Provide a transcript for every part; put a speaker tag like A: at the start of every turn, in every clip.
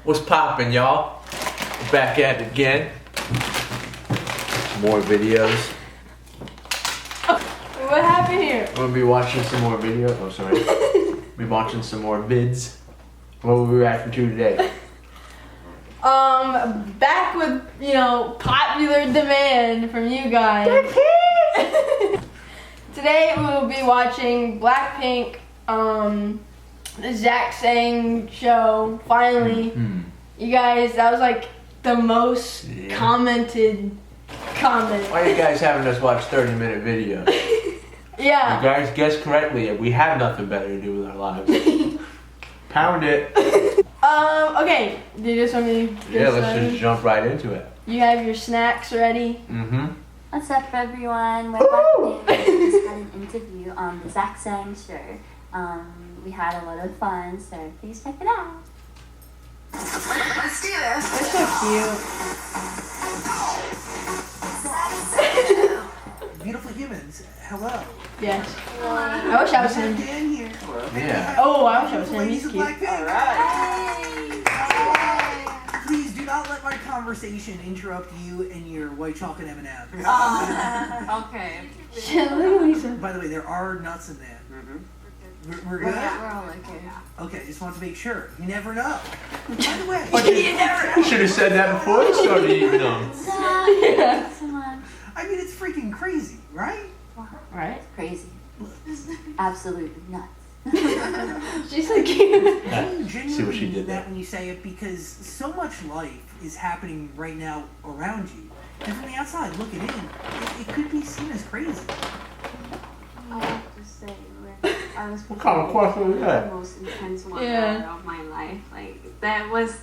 A: What's poppin', y'all? We're back at it again. More videos.
B: What happened here?
A: We're gonna be watching some more videos. Oh, sorry. Be watching some more vids. What will we reacting to today?
B: Back with, popular demand from you guys. Today we will be watching BLACKPINK, the Zach Sang show. Finally, you guys, that was like the most commented comment.
A: Why are you guys having us watch 30-minute videos?
B: Yeah.
A: You guys guessed correctly. We have nothing better to do with our lives. Pound it.
B: Okay. Do you just want me to
A: Yeah, let's just jump right into it.
B: You have your snacks ready?
A: Mm-hmm.
C: What's up, everyone? We're BLACKPINK. We just had an interview on the Zach Sang show. We had a lot of fun, so please check it out.
D: Let's do this.
B: They're so cute.
D: Beautiful humans. Hello.
B: Yes. I wish I was him.
D: Dan here.
A: Yeah.
B: Oh, I wish I was him.
D: Ladies
B: He's
D: of
B: cute.
D: BLACKPINK.
C: All right.
D: Please do not let my conversation interrupt you and your white chocolate M&Ms.
C: Okay.
B: Shit, look at Lisa.
D: By the way, there are nuts in there. We're good?
C: We're all okay.
D: Okay, just want to make sure. You never know. By the way,
A: You should have said that before you started eating them.
B: Yeah.
C: Come on.
D: I mean, it's freaking crazy, right?
B: Right?
C: Crazy. Absolutely nuts.
B: She's so cute.
D: You genuinely
A: See what she did
D: mean
A: there.
D: that when you say it, because so much life is happening right now around you. And from the outside looking in, it could be seen as crazy.
E: I have to say, I was
A: What kind of question was
E: the
A: that?
E: most intense one
B: Yeah.
E: of my life. Like, that was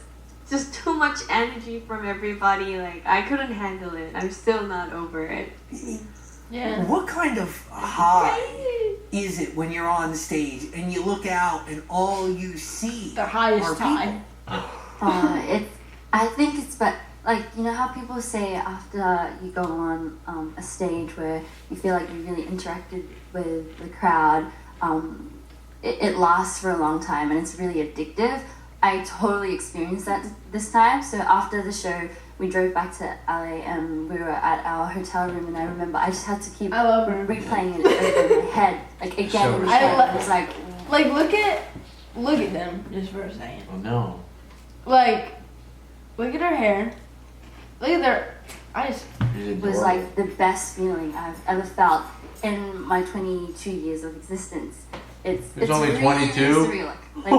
E: just too much energy from everybody. Like, I couldn't handle it. I'm still not over it.
B: Yeah.
D: What kind of high is it when you're on stage and you look out and all you see
B: The highest
D: are
B: high.
C: I think it's like, you know how people say after you go on a stage where you feel like you really interacted with the crowd, it lasts for a long time and it's really addictive. I totally experienced that this time. So after the show, we drove back to LA and we were at our hotel room, and I remember I just had to keep
B: I love her.
C: replaying it over in my head, like again and
A: So
C: again.
B: I
C: It was like,
B: Look at them just for a second.
A: Oh no.
B: Like, look at her hair. Look at their.
C: it was like the best feeling I've ever felt in my 22 years of existence. It's
A: only
C: really
A: 22?
C: surreal. Like,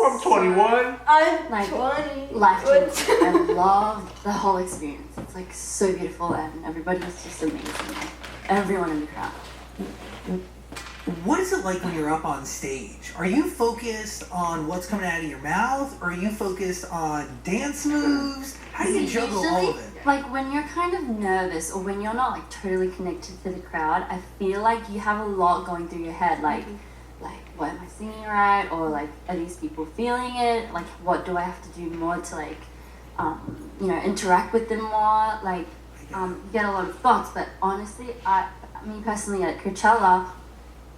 A: I'm 21.
B: I'm
C: Like,
B: 20.
C: life-changing. I love the whole experience. It's like so beautiful, and everybody was just amazing. Everyone in the crowd.
D: What is it like when you're up on stage? Are you focused on what's coming out of your mouth? Or are you focused on dance moves? How do you juggle all of it?
C: Like when you're kind of nervous or when you're not like totally connected to the crowd, I feel like you have a lot going through your head. Like what am I singing right? Or like, are these people feeling it? Like, what do I have to do more to like, interact with them more? Like, you get a lot of thoughts. But honestly, me personally at Coachella,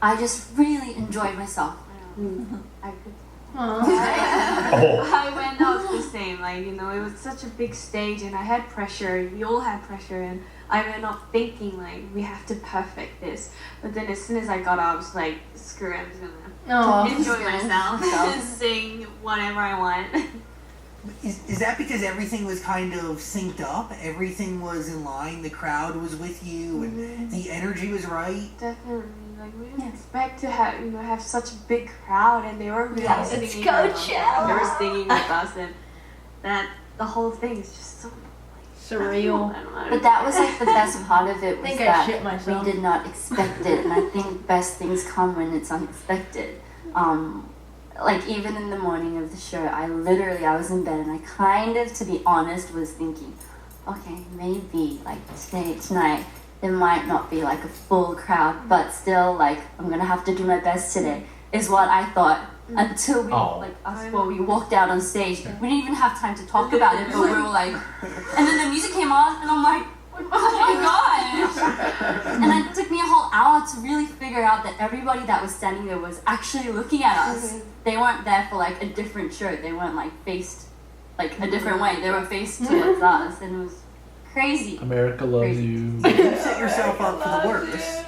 C: I just really enjoyed myself.
E: I could.
B: Aww.
E: I went out the same. Like, it was such a big stage and I had pressure. We all had pressure, and I went up thinking, like, we have to perfect this. But then as soon as I got up, I was like, screw it, I'm just gonna enjoy myself and sing whatever I want.
D: Is that because everything was kind of synced up? Everything was in line, the crowd was with you, and the energy was right?
E: Definitely. Like, we didn't expect to have such a big crowd, and they were really singing.
B: It's
E: with us.
B: Coachella.
E: They were singing with us, and that the whole thing is just so
B: Surreal.
E: I don't know.
C: But that was like the best part of it was
B: think I
C: that
B: shit myself.
C: we did not expect it, and I think best things come when it's unexpected. Like even in the morning of the show, I was in bed and I kind of, to be honest, was thinking, okay, maybe like tonight, there might not be like a full crowd, but still like I'm gonna have to do my best today, is what I thought. Until we walked out on stage, we didn't even have time to talk about it, but we were like, and then the music came on, and I'm like, oh my gosh! And it took me a whole hour to really figure out that everybody that was standing there was actually looking at us. They weren't there for like a different show. They weren't like faced like a different way. They were faced towards us, and it was crazy.
A: America loves
C: Crazy.
A: you.
D: You set yourself up for the worst,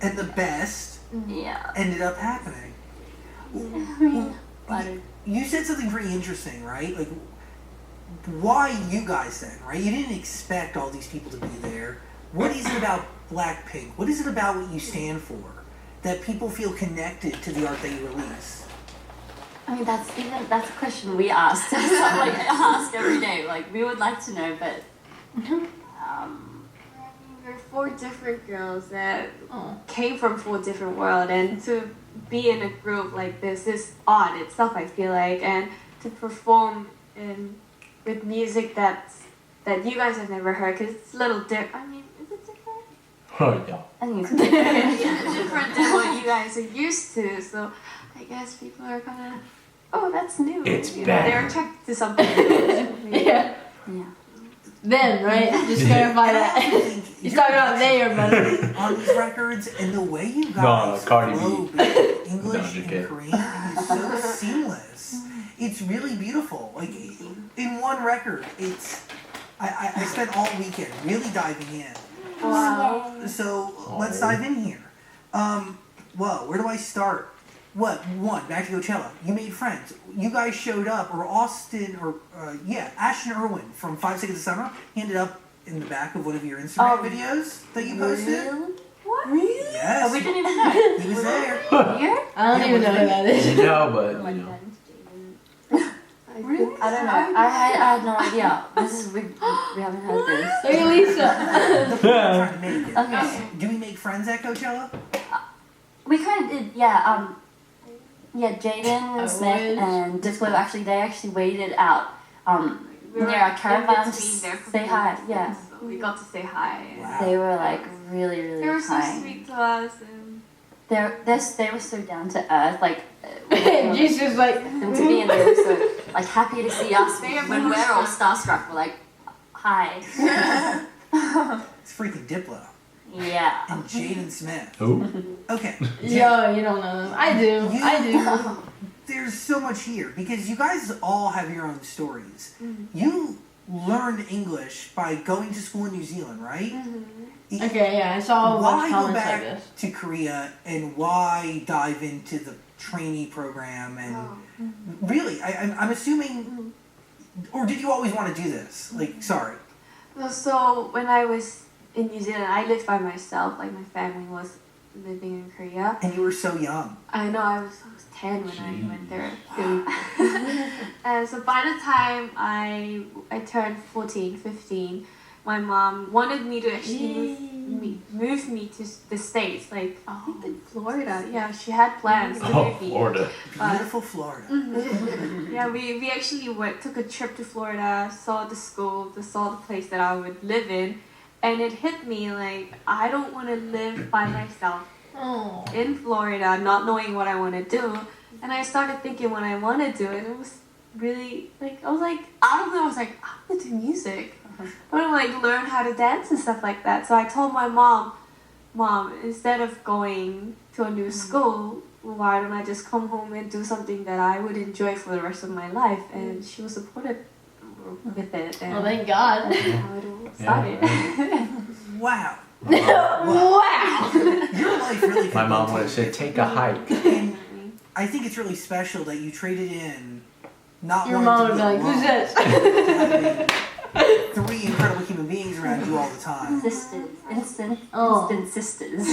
D: and the best
C: Yeah.
D: ended up happening.
C: Flattered.
D: You said something pretty interesting, right? Like, why you guys then, right? You didn't expect all these people to be there. What is it about BLACKPINK? What is it about what you stand for that people feel connected to the art that you release?
C: I mean, that's a question we asked. So, like, I ask every day. Like, we would like to know, but
E: We're 4 different girls that came from 4 different worlds, and to be in a group like this is odd itself, I feel like, and to perform with music that you guys have never heard, because it's a little different. I mean, is it different?
A: Oh, yeah.
C: I think it's different.
E: Different than what you guys are used to, so I guess people are kind of, oh, that's new.
A: It's
E: you know,
A: better.
E: they're attracted to something new.
B: Yeah.
C: Yeah.
B: Them, right? Just clarify
D: And I also
B: that.
D: think
B: He's
D: your
B: talking about they or
D: production
B: better.
D: on these records and the way you
A: No,
D: guys
A: Cardi B.
D: flow between English
A: No,
D: and
A: JK.
D: Korean is so seamless. It's really beautiful. Like in one record, I spent all weekend really diving in.
E: Wow.
D: So let's dive in here. Well, where do I start? Back to Coachella. You made friends. You guys showed up, or Ashton Irwin from 5 Seconds of Summer. He ended up in the back of one of your Instagram videos that you posted.
C: Really?
E: What?
D: Yes.
C: Oh, we didn't even know.
D: He was there.
C: Here?
B: I don't even know who that is.
A: No, but,
C: Oh my
A: you know.
C: God.
E: Really?
C: I don't know. I had no idea. We haven't heard this.
B: Look at Lisa.
D: The point I'm trying to make it.
C: Okay.
D: Do we make friends at Coachella?
C: We kind of did, yeah. Jaden, Smith,
B: would.
C: and Diplo they actually waited out
E: We were
C: near our
E: in
C: caravan to
E: between their
C: say hi. Yeah.
E: So we got to say hi. And
D: Wow.
C: They were like really,
E: they
C: really
E: were so
C: kind.
E: sweet to us. And
C: They were so down to earth. Like, them
B: Jesus, like.
C: to be in there, so like happy to see us
E: They are
C: when we're all starstruck. We're like, hi.
D: It's freaking Diplo
C: Yeah.
D: and Jaden Smith.
A: Who?
D: Okay.
B: Yo, you don't know them. I do.
D: There's so much here because you guys all have your own stories. You learned English by going to school in New Zealand, right?
B: Okay, yeah, I saw a bunch
D: Why
B: of
D: go
B: comments like
D: back
B: this.
D: to Korea and why dive into the trainee program and really, I'm assuming, or did you always want to do this? Like, sorry.
E: Well, so when I was in New Zealand, I lived by myself. Like my family was living in Korea.
D: And you were so young.
E: I know I was 10 when I went there. And so by the time I turned 14, 15, my mom wanted me to actually move me to the States, like I think in Florida. Yeah, she had plans to
A: Oh,
E: move me.
A: Florida.
D: Beautiful Florida.
E: Yeah, we actually took a trip to Florida, saw the school, saw the place that I would live in, and it hit me like I don't want to live by myself
B: Oh.
E: in Florida, not knowing what I want to do. And I started thinking what I want to do, and it was really like I was like out of it. I was like I want to do music. I want to like learn how to dance and stuff like that. So I told my mom, instead of going to a new school, why don't I just come home and do something that I would enjoy for the rest of my life? And she was supportive with it. And
B: Well, thank God.
E: that's how it all started.
D: Wow.
B: Wow.
D: Your life really
A: My
D: could
A: mom
D: go
A: would have said, take a hike.
D: And I think it's really special that you traded in not
B: Your
D: wanting
B: mom
D: to
B: would
D: be
B: be like,
D: alone,
B: who's this?
D: to having 3 incredible human beings around you all the time.
C: Sisters. Instant sisters.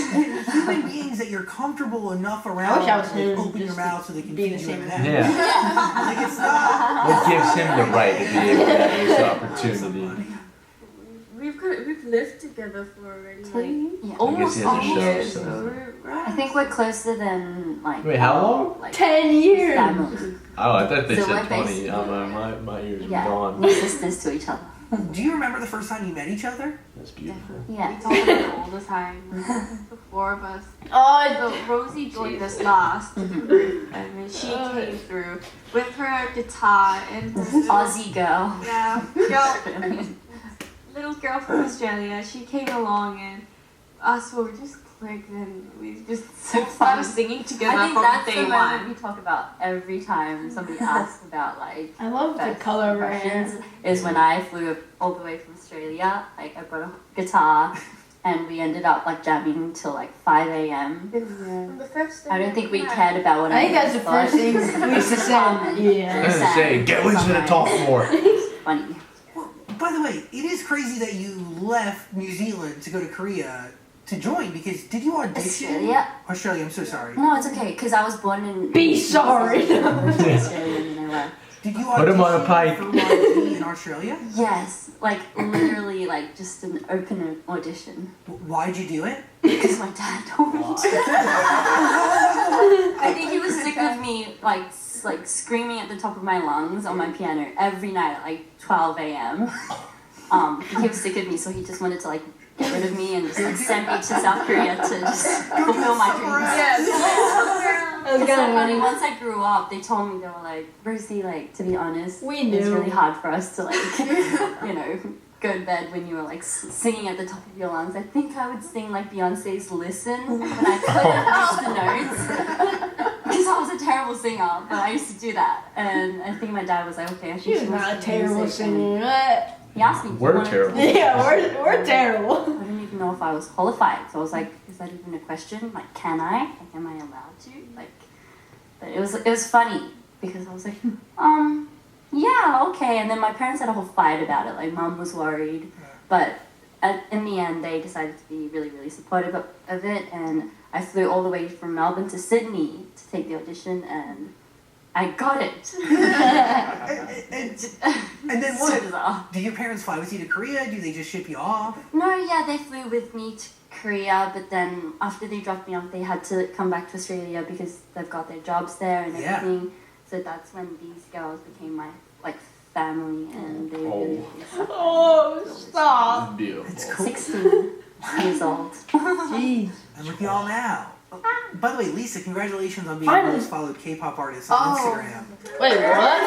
D: Human beings that you're comfortable enough around
B: I wish I was
D: to
B: him,
D: open your
B: just
D: mouth so they can
B: be
D: feed
B: the
D: you
B: same
D: and
B: as
D: them.
A: Yeah.
D: Like it's not.
A: What gives him the right to be able to have this opportunity?
E: We've lived together for already
C: Yeah.
E: almost
A: he has a
E: 10
A: show,
E: years.
A: so-
E: So we're
C: I think we're closer than like.
A: Wait, how long?
C: Like
B: 10 years.
C: family.
A: Oh, I thought they
C: So
A: said
C: we're
A: 20.
C: basically-
A: My ears were
C: Yeah,
A: gone.
C: we're sisters to each other.
D: Do you remember the first time you met each other?
A: That's beautiful.
C: Yeah.
E: We talk about it all the time. The 4 of us.
B: Oh,
E: So Rosie joined us last, and then she came through with her guitar and her
C: Aussie girl.
E: little girl from Australia. She came along, and us were just quick, then we just started singing together
C: I think
E: from
C: that's
E: day
C: the moment we
E: one.
C: talk about every time somebody asks about like
B: I love the
C: first
B: color of her hair.
C: impressions, is when I flew all the way from Australia. Like I brought a guitar, and we ended up like jamming till like 5 a.m.
E: The first
C: I don't think we cared about what
B: I think that's the
C: thought.
B: first thing Lisa said.
A: I
B: Yeah.
A: was gonna say, get Lisa to talk more.
C: Funny.
D: Well, by the way, it is crazy that you left New Zealand to go to Korea to join because did you audition?
C: Australia?
D: Australia, I'm so sorry.
C: No, it's okay because I was born in.
B: Be sorry.
C: Australia and then I left.
D: Did you
A: Put him on a pipe.
D: for YG in Australia?
C: Yes, like literally, like just an open audition.
D: Why'd you do it?
C: Because my dad told me to. I think he was sick of me, like screaming at the top of my lungs on my piano every night at like 12 a.m. He was sick of me, so he just wanted to like get rid of me and just like send me to South Korea to just fulfill my dreams.
B: That was
C: It's so
B: kind of
C: funny.
B: funny.
C: Once I grew up, they told me, they were like, Rosie, like, to be honest,
B: We
C: it's
B: knew.
C: really hard for us to, like, you know, go to bed when you were, like, singing at the top of your lungs. I think I would sing, like, Beyonce's Listen when I couldn't reach the notes. Because I was a terrible singer, but I used to do that. And I think my dad was like, okay, I think
B: She was
C: she wants
B: not a
C: to do
B: terrible
C: music. And
B: singer. What?
C: He asked me. if he
A: We're
C: wanted to
A: terrible.
C: do it.
B: Yeah, we're terrible.
C: I didn't even know if I was qualified. So I was like, is that even a question? Like, can I? Like, am I allowed to? Like, but it was funny because I was like, yeah, okay. And then my parents had a whole fight about it. Like, mom was worried, but in the end, they decided to be really, really supportive of it. And I flew all the way from Melbourne to Sydney to take the audition, and I got it.
D: And then
C: So
D: what?
C: bizarre.
D: Do your parents fly with you to Korea? Do they just ship you off?
C: No, yeah, they flew with me to Korea, but then after they dropped me off, they had to come back to Australia because they've got their jobs there and
D: Yeah.
C: everything. So that's when these girls became my like family, and they really, really
B: Oh, stop.
A: Beautiful.
D: It's cool.
C: 16 years old.
B: Jeez.
D: And look at y'all now. By the way, Lisa, congratulations on being
B: Finally.
D: the most followed K-pop artist on
B: Oh.
D: Instagram.
B: Wait, what?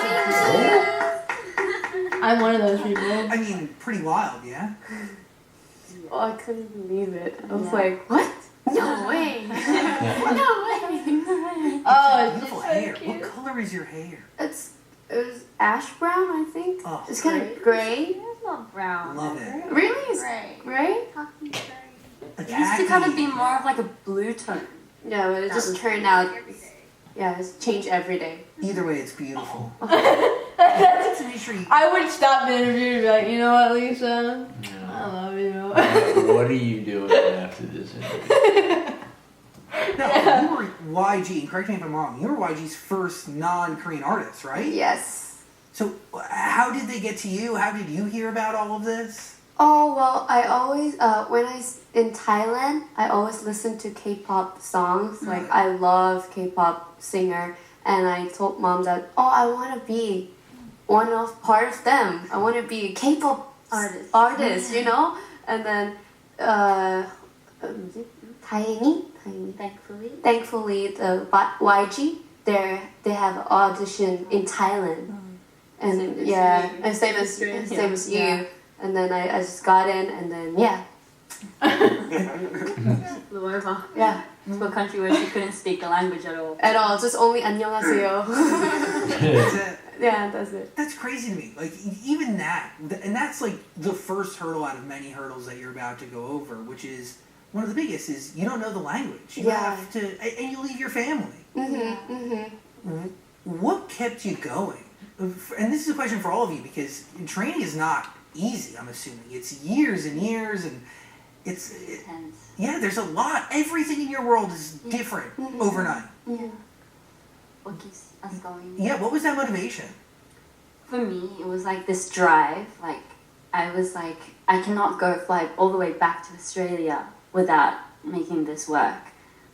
B: I'm one of those people.
D: I mean, pretty wild, yeah?
F: Oh, I couldn't believe it. I was
C: Yeah.
F: like, what? No way.
B: Oh, it's
D: Beautiful
B: just so
D: hair.
B: cute.
D: What color is your hair?
F: It was ash brown, I think.
D: Oh.
F: It's kind of gray.
E: It's not brown.
D: Love it.
F: Really? It's
E: Gray.
F: gray?
D: A
C: It used to kind of
D: khaki.
C: be more of like a blue tone.
F: Yeah, but it just turned out. Yeah, it's changed every day.
D: Either way, it's beautiful.
B: That's-
D: To make sure you...
B: I would stop the interview and be like, you know what, Lisa? I
A: Yeah.
B: love you.
A: What are you doing after this interview?
D: No, you were YG, and correct me if I'm wrong, you were YG's first non-Korean artist, right?
F: Yes.
D: So how did they get to you? How did you hear about all of this?
F: Oh, well, I always, when in Thailand, I always listen to K-pop songs. Like, I love K-pop singer. And I told mom that, oh, I want to be part of them. I want to be a K-pop artist, you know? And then, thankfully, the YG, they have an audition in Thailand. And
E: Same as
F: yeah,
E: you.
F: and same as you.
C: Yeah.
F: And then I just got in, and then yeah,
C: Flew over
F: yeah,
C: to a country where she couldn't speak the language at all.
F: at all. Just only 안녕하세요.
D: That's it.
F: Yeah, that's it.
D: That's crazy to me. Like, even that, and that's like the first hurdle out of many hurdles that you're about to go over, which is one of the biggest, is you don't know the language. You
F: Yeah.
D: have to, and you leave your family. What kept you going? And this is a question for all of you, because training is not easy, I'm assuming. It's years and years, and it's,
C: Intense.
D: yeah, there's a lot. Everything in your world is different overnight.
C: What keeps us going?
D: Yeah, what was that motivation?
C: For me, it was like this drive. Like, I was like, I cannot go fly all the way back to Australia without making this work.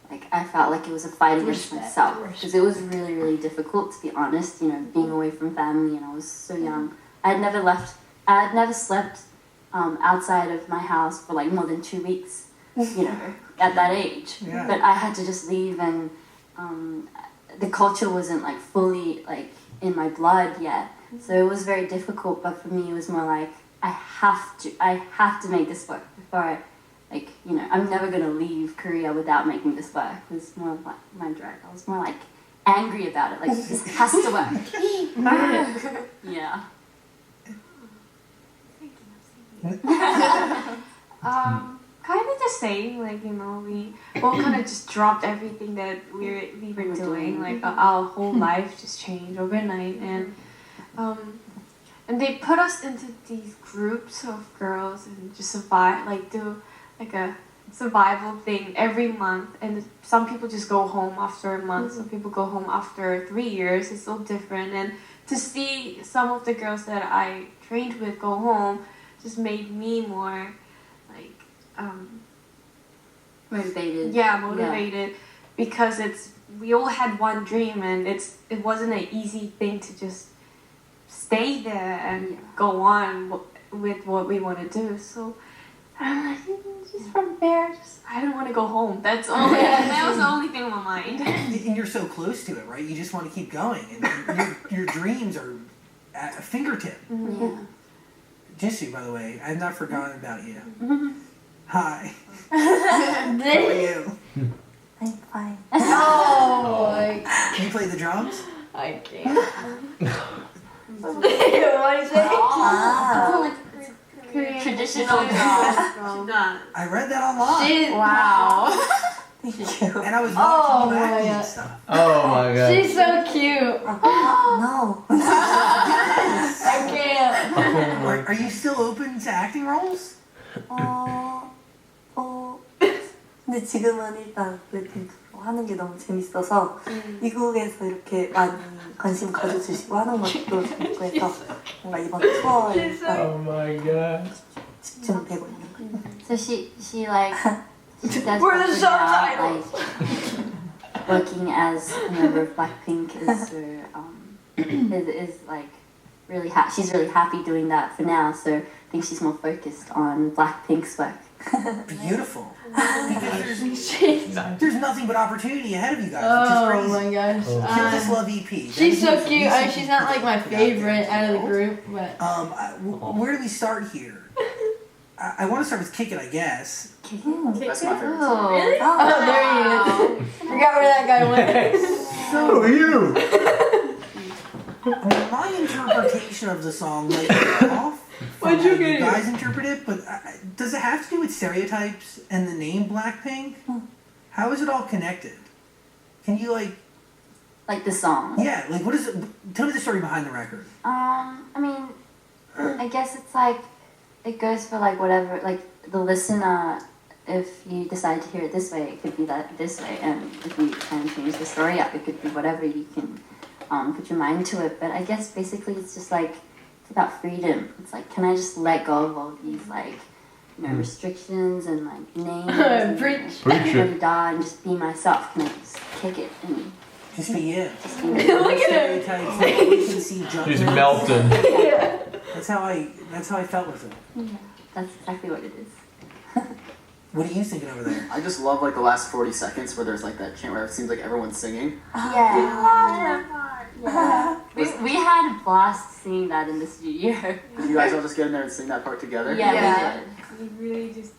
C: Like, I felt like it was a fight against
B: Respect,
C: myself.
B: respect.
C: Because it was really, really difficult, to be honest, you know, being away from family, and I was so young. I had never slept outside of my house for like more than 2 weeks, you know, at that age.
D: Yeah.
C: But I had to just leave, and the culture wasn't like fully like in my blood yet. So it was very difficult, but for me it was more like I have to make this work before like, you know, I'm never gonna leave Korea without making this work. It was more like my drag. I was more like angry about it. Like, this has to work. Yeah.
E: Kind of the same. Like, you know, we all kind of just dropped everything that we were doing. Like, our whole life just changed overnight, and they put us into these groups of girls and just survive, like do like a survival thing every month. And some people just go home after a month. Some people go home after 3 years. It's so different. And to see some of the girls that I trained with go home just made me more like
C: Motivated.
E: yeah, motivated, because we all had one dream, and it wasn't an easy thing to just stay there and go on with what we want to do. So I think just from there, I don't want to go home. That was the only thing on my mind.
D: And you're so close to it, right? You just want to keep going, and your dreams are at a fingertip.
C: Yeah.
D: Jisoo, by the way, I've not forgotten about you. Hi. How are you?
F: I'm fine.
B: Oh, like,
D: Can you play the drums?
B: I can't. What do you say?
F: Ah.
C: Traditional drum.
D: I read that online,
B: Wow.
F: Thank you.
D: and I was
B: Oh
D: watching you
B: my
D: acting
B: God.
D: and stuff.
A: Oh my god.
B: She's so cute.
F: No.
B: I can't.
D: Are you still open to acting roles?
F: 근데 지금은 일단 블랙핑크로 하는 게 너무 재밌어서 미국에서 이렇게 많이 관심 가져주시고 하는 것도 좋고 해서 뭔가 이번 투어에 일단
A: Oh my god.
F: 집중되고 있는 거예요.
C: So she like she does
B: We're the
C: stuff now,
B: subtitles.
C: like working as a member of BLACKPINK is her, is like really she's really happy doing that for now. So I think she's more focused on BLACKPINK's work.
D: Beautiful.
B: She's
D: There's nothing but opportunity ahead of you guys,
B: oh
D: which is
B: my
D: crazy.
B: gosh.
D: Kill This Love EP. That
B: She's
D: is
B: so
D: the
B: cute. I mean,
D: recent
B: she's not like my
D: put out there
B: favorite
D: to
B: out of the
D: world.
B: group, but
D: Where do we start here? I want to start with Kick It, I guess.
G: That's my favorite.
C: Oh,
B: really? Oh, there he is. Forgot where that guy went.
A: Who are you?
D: My interpretation of the song might be off from
B: What'd you
D: how you
B: get?
D: guys interpret it, but does it have to do with stereotypes and the name BLACKPINK? How is it all connected? Can you
C: like the song.
D: yeah, like what is it? Tell me the story behind the record.
C: I mean, I guess it's like, it goes for like whatever, like the listener, if you decide to hear it this way, it could be that this way, and if you kind of change the story up, it could be whatever you can put your mind to it. But I guess basically it's just like, it's about freedom. It's like, can I just let go of all these like, you know, restrictions and like names and
B: Preach.
A: Preach it.
C: and just be myself? Can I just kick it and
D: Just be you.
C: just be me?
B: Look at him.
D: Stereotypes. Preconceived
A: She's
D: judgments.
A: melting.
D: That's how I felt with it.
C: Yeah, that's exactly what it is.
D: What are you thinking over there?
G: I just love like the last 40 seconds where there's like that chant where it seems like everyone's singing.
C: Yeah. We had a blast singing that in the studio.
G: Did you guys all just get in there and sing that part together?
C: Yeah, we did.
E: We really just,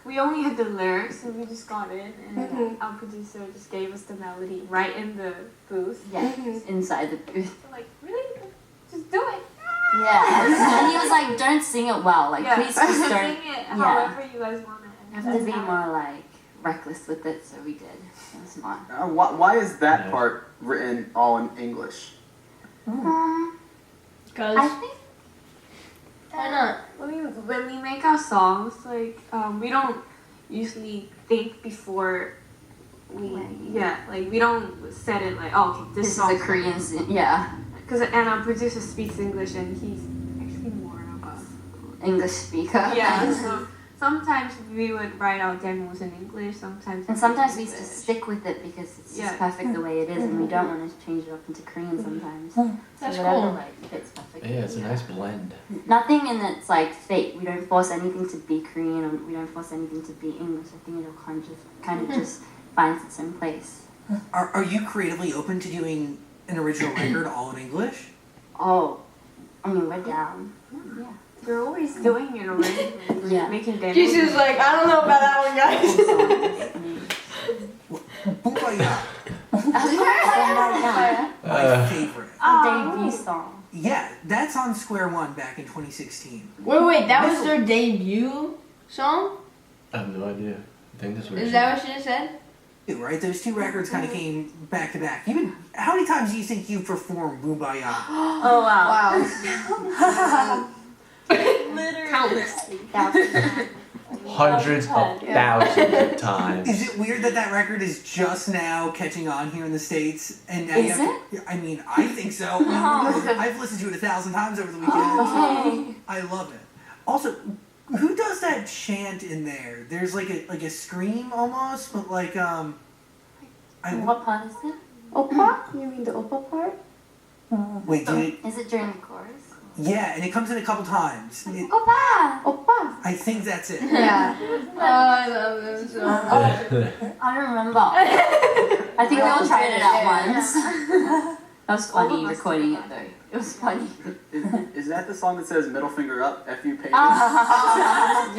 E: we only had the lyrics, and we just got in, and our producer just gave us the melody right in the booth.
C: Yeah, inside the booth.
E: We're like, really? Just do it.
C: Yeah, and he was like, "Don't sing it well. Like,
E: Yeah,
C: please just
E: sing
C: don't.
E: it
C: yeah.
E: however you guys want it.
C: You have to be more like reckless with it." So we did. It was smart.
G: Why is that part written all in English?
C: I
B: Because
C: think.
B: why not?
E: When we make our songs, like we don't usually think before we we don't set it like, oh, okay,
C: This is
E: song
C: a Korean sing. Yeah,
E: and our producer speaks English, and he's actually more of a
C: English speaker.
E: so sometimes we would write our demos in English, sometimes
C: And sometimes we used to stick with it because it's just
E: Yeah.
C: perfect the way it is, and we don't want to change it up into Korean sometimes.
B: That's
C: so whatever
B: cool.
C: like fits perfect.
A: Yeah, it's a nice blend.
C: Nothing in it's like fake. We don't force anything to be Korean, or we don't force anything to be English. I think it'll kind of just finds its own place.
D: Are you creatively open to doing an original record all in English?
C: Oh, I mean, we're down. Yeah.
E: You're always doing it already.
C: Yeah.
E: Making demos.
B: Jesus, like, I don't know about that one, guys.
D: Kumbaya, my favorite.
C: Debut song.
D: Yeah, that's on Square One back in 2016.
B: Wait, that was their debut song?
A: I have no idea. I think that's what
B: Is that what she just said?
D: Yeah, right? Those two records kind of came back to back. Even how many times do you think you've performed Kumbaya?
C: Oh wow.
E: Literally.
C: Countless.
A: Hundreds of thousands of times.
D: Is it weird that that record is just now catching on here in the States? And now you
C: Is
D: have to, I mean, I think so. I've listened to it 1,000 times over the weekend.
C: Okay.
D: I love it. Also, who does that chant in there? There's like a scream almost, but like
C: What part is it?
F: Oppa? You mean the oppa part?
D: wait, did it?
C: Is it during the chorus?
D: Yeah, and it comes in a couple times.
C: Oppa!
F: Oppa.
D: I think that's it.
F: Yeah.
B: Oh, I love them so much.
C: I don't remember. I think we all tried it out once. That was funny recording it though. It was funny.
G: Is that the song that says middle finger up, F you pages?
F: Yeah.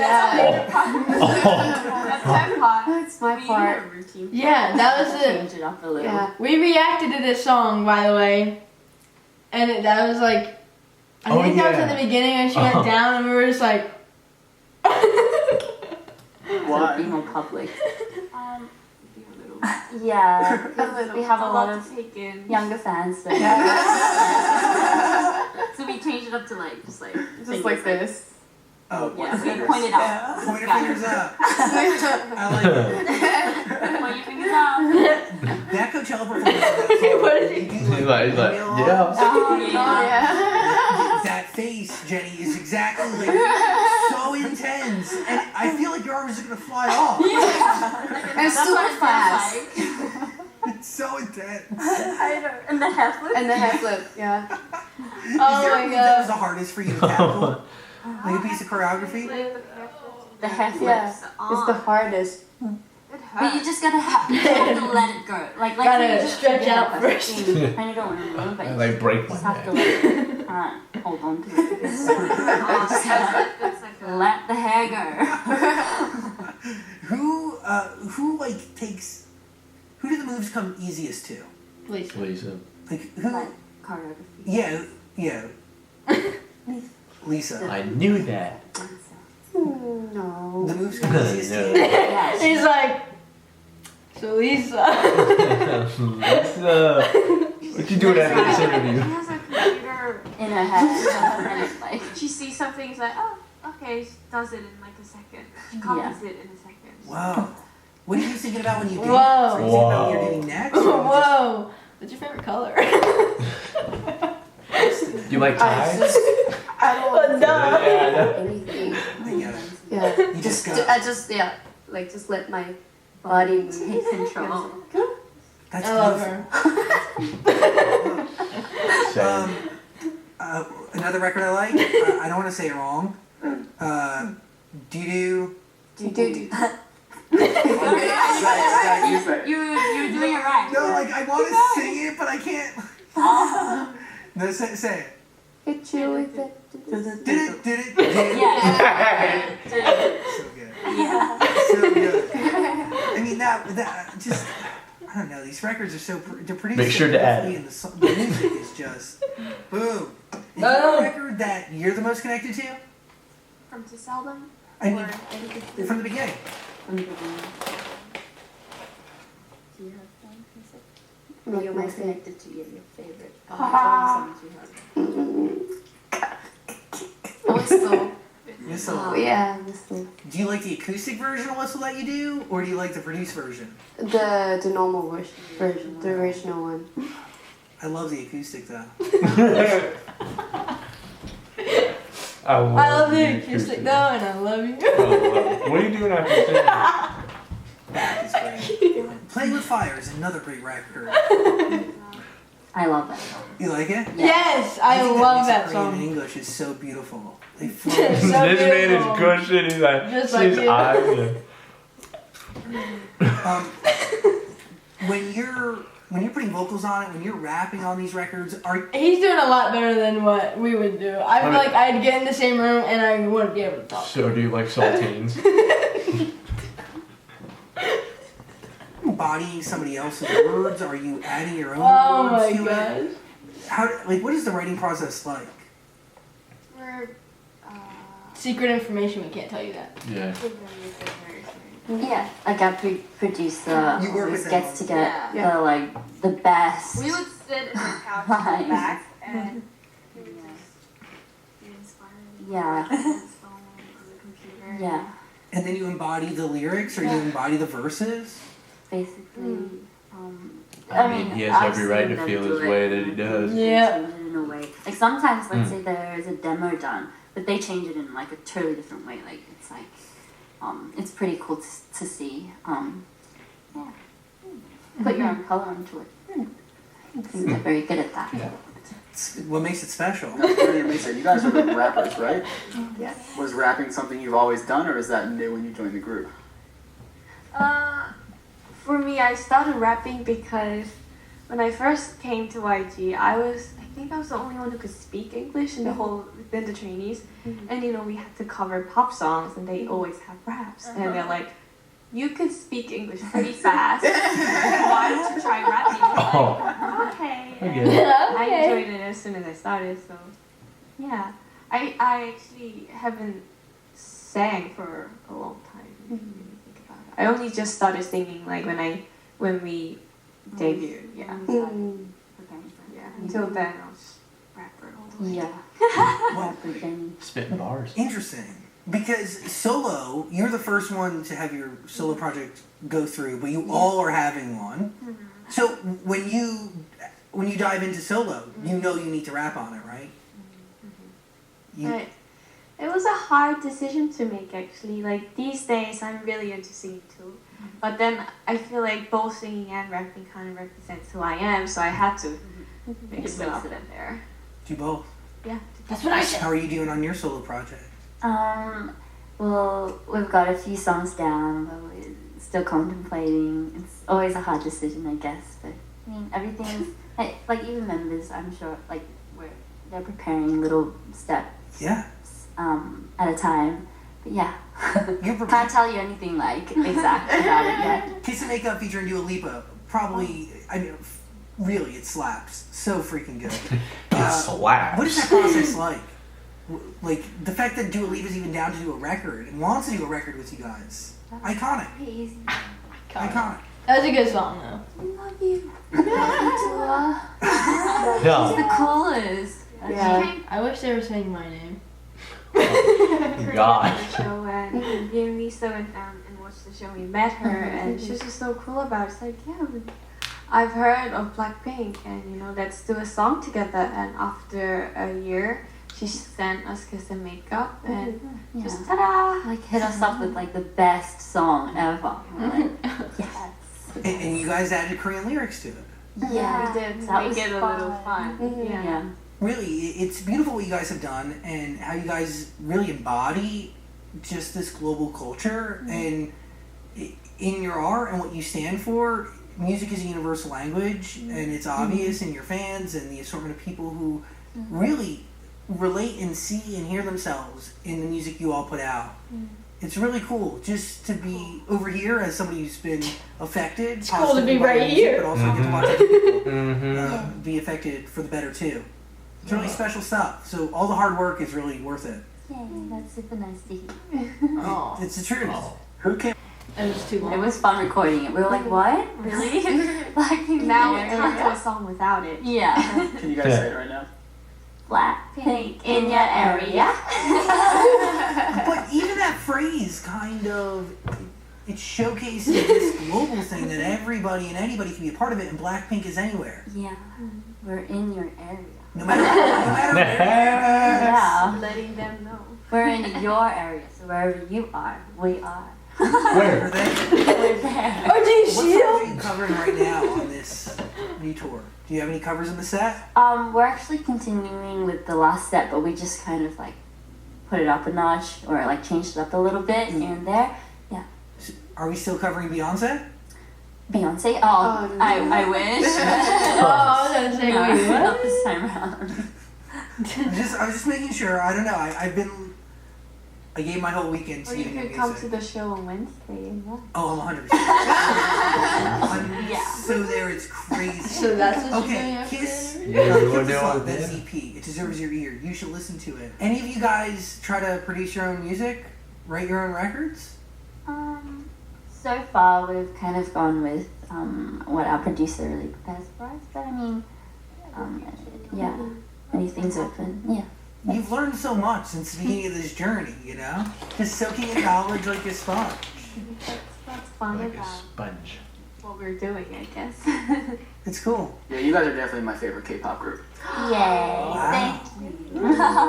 E: That's my part.
F: That's my
E: We had a
F: part.
E: routine.
B: Yeah, that was it.
C: Change it up a little.
F: Yeah.
B: We reacted to this song, by the way. And that was like, I
A: Oh,
B: think that was
A: yeah.
B: at the beginning, and she went down, and we were just like,
G: Why?
C: Be more public.
E: Be a little.
C: Yeah.
E: A little.
C: We have a lot
E: to
C: of
E: take in.
C: younger fans. So, so we changed it up to like just like
F: this.
D: Oh,
C: yeah. We pointed out.
D: point your fingers up. I like it.
E: Point your fingers out.
D: That Coachella performance.
B: What is he?
A: He's like, yeah.
C: Oh yeah.
D: That face, Jenny, is exactly like so intense, and I feel like your arms are gonna fly off.
F: And it's super fast.
D: It's so intense.
C: I know. And the hair flip.
F: And the hair flip, yeah.
D: Is
B: Oh
D: there a
B: my
D: move that was
B: god.
D: the hardest for you to tackle? Like a piece of choreography?
C: The hair flips.
F: Yeah. It's the hardest.
E: It
C: But you
E: hurts.
C: just gotta have to let it go. Like
B: Gotta
C: you just
B: stretch
C: forget
B: out
C: about
B: first.
C: something, and you don't want to move, but
A: I
C: you
A: like break my
C: just have to
A: neck.
C: let it. Hold on to it. Just
E: It's like a
C: let the hair go.
D: Who like takes? Who do the moves come easiest to?
B: Please.
A: Lisa.
D: Like who?
C: Like choreography.
D: Yeah. Lisa.
A: I knew that.
F: No.
D: The moves come easiest to you.
C: Yeah.
B: He's like, so Lisa.
A: Lisa. What you doing after this
E: She
A: interview?
E: has a computer.
C: In her head, and it's like
E: She sees something, she's like, oh, okay, she does it in like a second. She copies it in a second.
D: Wow. What are you thinking about when you dance?
B: Whoa.
D: Are you thinking about what you're doing next? Or you just-
B: Whoa. What's your favorite color?
A: Do you like ties?
F: I don't want to
B: No.
A: Yeah, I know.
F: anything.
D: I get it.
F: Yeah.
D: You just go.
F: Just let my body move.
C: take control.
D: That's
B: I love
D: beautiful.
B: her.
D: Another record I like. I don't want to say it wrong. Do.
F: Do.
C: You're doing it right.
D: No, like I want to sing it, but I can't. No, say it.
F: Hit you with it.
D: Did it.
C: Yeah.
D: So good. So good. I mean that just. I don't know. These records are so they're produced.
A: Make sure
D: so
A: to add
D: beautifully, and the music is just boom. Is there a record that you're the most connected to?
E: From this album?
D: I mean,
E: Or
D: from the beginning.
C: From the beginning. Do you have one?
F: Like
C: You're
F: my
C: most
F: favorite.
C: connected to your favorite songs you have.
F: Whistle.
D: Whistle.
F: Oh, yeah, whistle.
D: Do you like the acoustic version of Whistle that you do, or do you like the produced version?
F: The normal version, the original one.
D: I love the acoustic though.
B: I love the acoustic though, and I love you.
A: What are you doing after this?
D: That is great. Playing with Fire is another great record.
C: I love that.
D: You like it?
B: Yes, I
D: think
B: love
D: music
B: that
D: Korean
B: song.
D: in English is so beautiful. They flow.
B: So
A: This man is
B: beautiful.
A: gushing. He's like,
B: Just like
A: she's
B: you.
A: eyeing.
D: When you're when you're putting vocals on it, when you're rapping on these records,
B: He's doing a lot better than what we would do. I feel like I'd get in the same room and I wouldn't be able to talk.
A: So do you like saltines?
D: embodying somebody else's words? Are you adding your own
B: Oh
D: words
B: my
D: to it?
B: gosh.
D: What is the writing process like?
E: We're
B: Secret information, we can't tell you that.
A: Yeah.
C: Yeah, like our producer
D: You work
C: always
D: with
C: gets to
D: them.
C: get the best.
E: We would sit in the couch in the back and he would just be inspired.
C: Yeah.
E: Song on the computer.
C: Yeah,
D: And then you embody the lyrics, or you embody the verses?
C: basically.
A: I mean, he has
C: I've
A: every right
C: seen
A: to
C: them
A: feel
C: do
A: his
C: it.
A: way that he does.
B: Yeah.
C: Change it in a way. Like sometimes, let's say there is a demo done, but they change it in like a totally different way. Like it's like, it's pretty cool to see. Yeah. Put your own color into it. I think they're very good at that.
A: Yeah.
D: It's what makes it special.
G: That's pretty amazing. You guys are the rappers, right?
C: Yes.
G: Was rapping something you've always done, or is that new when you joined the group?
E: For me, I started rapping because when I first came to YG, I think I was the only one who could speak English in the whole, within the trainees. And we had to cover pop songs and they always have raps. And they're like, you could speak English pretty fast. Why don't you try rapping? I'm like, okay. And I enjoyed it as soon as I started, so yeah. I actually haven't sang for a long time. I only just started singing like when we debuted. Yeah. Yeah. Until then, I was rapper all the way.
C: Yeah.
D: Well,
A: Spitting bars.
D: interesting. Because solo, you're the first one to have your solo project go through, but you all are having one. So when you dive into solo, you know you need to rap on it, right?
E: Right. It was a hard decision to make actually. Like these days, I'm really into singing too. But then I feel like both singing and rapping kind of represents who I am, so I had to mix it up in there.
D: Do both.
E: Yeah.
B: That's what I said.
D: How are you doing on your solo project?
C: Well, we've got a few songs down, but we're still contemplating. It's always a hard decision, I guess. But I mean, everything's like even members, I'm sure, like they're preparing little steps.
D: Yeah.
C: At a time. But yeah,
D: You're
C: can't tell you anything like exact about it yet.
D: Kiss and Makeup featuring Dua Lipa. Probably, I mean, really, it slaps. So freaking good.
A: It slaps.
D: What is that process like? Like, the fact that Dua Lipa's even down to do a record and wants to do a record with you guys. Iconic.
C: Please.
D: Iconic.
B: That was a good song though.
C: Love you. Love you, Dua.
A: Yeah.
C: She's the coolest.
B: Yeah. I wish they were saying my name.
A: God.
E: The show and me and Lisa went down and watched the show. We met her and she was just so cool about it. It's like, yeah, I've heard of BLACKPINK and let's do a song together. And after a year, she sent us Kiss and Makeup and just ta-da!
C: Like hit us up with like the best song ever. We're like, yes.
D: And you guys added Korean lyrics to it.
C: Yeah,
E: we did
C: that
E: make
C: was
E: it a little fun.
C: Yeah.
D: Really, it's beautiful what you guys have done and how you guys really embody just this global culture. And in your art and what you stand for, music is a universal language, and it's obvious in your fans and the assortment of people who really relate and see and hear themselves in the music you all put out. It's really cool just to be over here as somebody who's been affected.
B: It's cool to
D: positively
B: be
D: by
B: right
D: music,
B: here.
D: but also get to watch other people
A: Mm-hmm.
D: be affected for the better too. It's really special stuff. So all the hard work is really worth it.
C: Yay, that's super nice to hear.
B: Oh,
D: It's the truth.
A: Oh.
G: Who came?
B: it was too
C: It
B: long.
C: was fun recording it. We were like, what? Really? Like
E: Now we can't do a song without it.
C: Yeah.
G: Can you guys say it right now?
C: BLACKPINK in your area.
D: But even that phrase kind of, it showcases this global thing that everybody and anybody can be a part of it, and BLACKPINK is anywhere.
C: Yeah. We're in your area.
D: No matter where.
C: Yeah.
E: Letting them know.
C: We're in your area. So wherever you are, we are.
D: Are
A: Where?
D: they?
C: We're there.
B: Oh, do you
D: What
B: see
D: songs
B: them?
D: are you covering right now on this new tour? Do you have any covers in the set?
C: We're actually continuing with the last set, but we just kind of like put it up a notch or like changed it up a little bit here and there.
D: Are we still covering Beyonce?
C: Beyonce?
F: Oh, no.
C: I wish.
B: Oh, I was gonna say,
C: No,
B: wait, what?
C: not this time around.
D: I was just making sure. I don't know. I gave my whole weekend
E: Or
D: to
E: you
D: getting
E: could come to
D: music.
E: the show on Wednesday. Yeah.
D: Oh, I'm 100%. I'm
C: Yeah.
D: so there. It's crazy.
B: So that's what you're doing
D: Okay,
B: after
D: Kiss.
B: the interview?
A: Yeah, you wanna
D: Kiss
A: do
D: Love,
A: it?
D: That's
A: Yeah.
D: EP. It deserves your ear. You should listen to it. Any of you guys try to produce your own music? Write your own records?
C: So far we've kind of gone with what our producer really prepares for us. But I mean, yeah, anything's open. Yeah.
D: You've learned so much since the beginning of this journey, you know? Just soaking in knowledge like a sponge.
E: That's fun
A: Like a
E: about
A: sponge.
E: what we're doing, I guess.
D: It's cool.
G: Yeah, you guys are definitely my favorite K-pop group.
C: Yay!
D: Wow.
C: Thank you.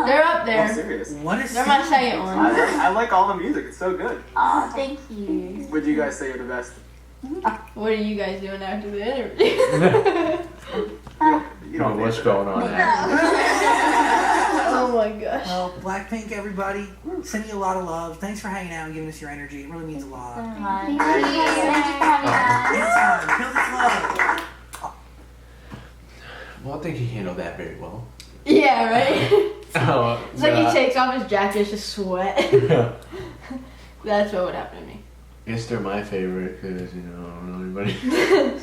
B: They're up
G: I'm
B: there.
G: serious.
D: What is
B: They're my second
G: I
B: one.
G: I like all the music. It's so good.
C: Oh, thank you.
G: Would you guys say you're the best?
B: What are you guys doing after the interview?
G: You don't
A: What's
G: think so.
A: going on there?
B: Oh my gosh.
D: Well, Blackpink, everybody, sending you a lot of love. Thanks for hanging out and giving us your energy. It really means a lot.
C: Thank you for having us.
D: Anytime. Feel this love.
A: Well, I think he handled that very well.
B: Yeah, right?
A: Oh,
B: It's like he takes off his jacket, it's just sweat. That's what would happen to me.
A: I guess they're my favorite because, you know, I don't know anybody.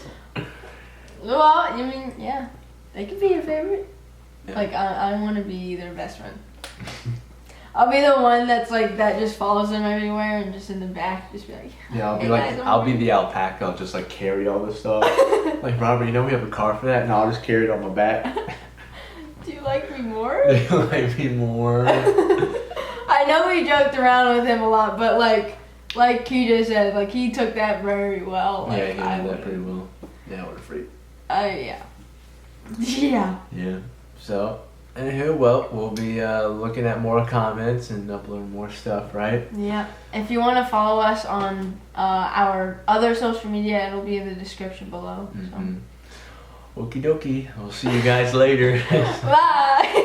B: Well, I mean, yeah. They could be your favorite.
A: Yeah.
B: Like, I want to be their best friend. I'll be the one that's like, that just follows them everywhere and just in the back, just be like,
A: Yeah, I'll be
B: Hey,
A: like,
B: guys, I'm
A: I'll be
B: here.
A: the alpaca. I'll just like carry all this stuff. Like, Robert, you know we have a car for that? And I'll just carry it on my back.
B: do you like me more?
A: They like me more.
B: I know we joked around with him a lot, but like he just said, like he took that very well. Like,
A: Yeah, he
B: I
A: handled that
B: would've-
A: pretty well. Yeah, what a freak.
B: Yeah. Yeah.
A: Yeah. So, anywho, well, we'll be looking at more comments and uploading more stuff, right?
B: Yeah. If you want to follow us on our other social media, it'll be in the description below. So.
A: Mm-hmm. Okie dokie. We'll see you guys later.
B: Bye.